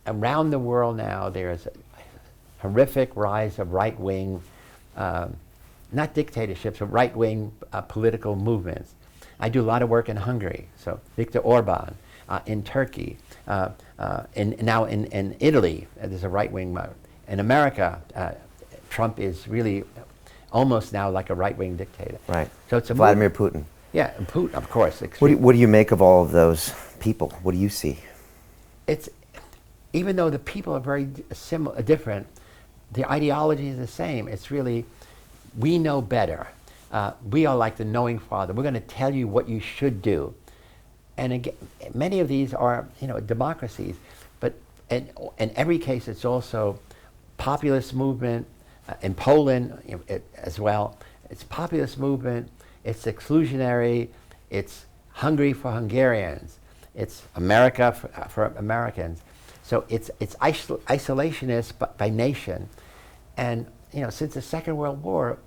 around the world now, there's a horrific rise of right-wing, not dictatorships, but right-wing political movements. I do a lot of work in Hungary, so Viktor Orban, in Turkey, now in Italy, there's a right-wing. In America, Trump is really almost now like a right-wing dictator. Right. So it's a Vladimir Putin. Yeah, and Putin, of course. What do you make of all of those people? What do you see? It's, even though the people are very different, the ideology is the same. It's really, we know better. We are like the knowing father. We're going to tell you what you should do. And again, many of these are, democracies, but in every case, it's also populist movement. In Poland, as well, it's populist movement. It's exclusionary. It's Hungary for Hungarians. It's America for Americans. So it's isolationist by nation. And since the Second World War,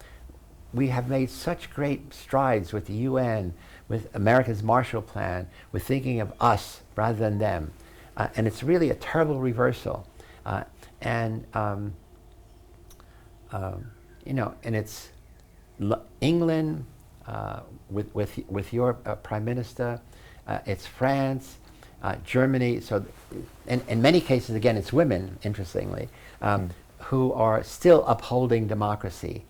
we have made such great strides with the UN, with America's Marshall Plan, with thinking of us rather than them. And it's really a terrible reversal. And it's England with your Prime Minister, it's France, Germany. So, in many cases, again, it's women, interestingly, who are still upholding democracy,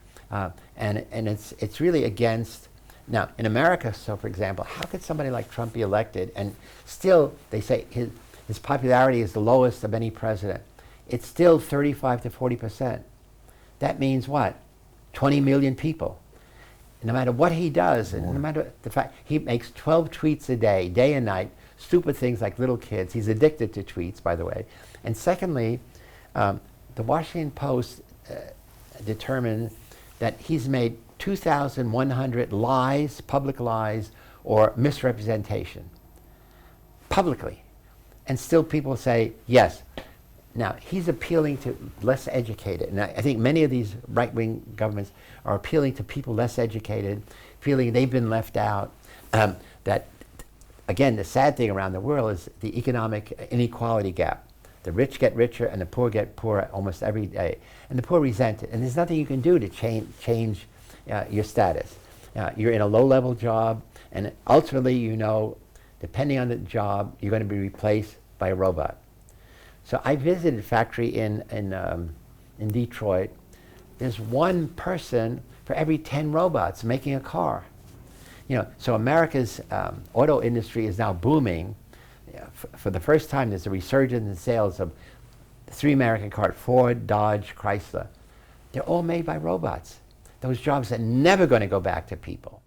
and it's really against. Now, in America, so for example, how could somebody like Trump be elected and still they say his popularity is the lowest of any president? It's still 35 to 40%. That means what? 20 million people. No matter what he does, and no matter the fact, he makes 12 tweets a day and night, stupid things like little kids. He's addicted to tweets, by the way. And secondly, the Washington Post determined that he's made 2,100 lies, public lies, or misrepresentation, publicly. And still people say, yes. Now, he's appealing to less educated. And I think many of these right-wing governments are appealing to people less educated, feeling they've been left out. That, again, the sad thing around the world is the economic inequality gap. The rich get richer and the poor get poorer almost every day. And the poor resent it. And there's nothing you can do to change your status. You're in a low-level job, and ultimately, depending on the job, you're going to be replaced by a robot. So I visited a factory in Detroit. There's one person for every 10 robots making a car. So America's auto industry is now booming. For the first time, there's a resurgence in sales of the 3 American cars, Ford, Dodge, Chrysler. They're all made by robots. Those jobs are never going to go back to people.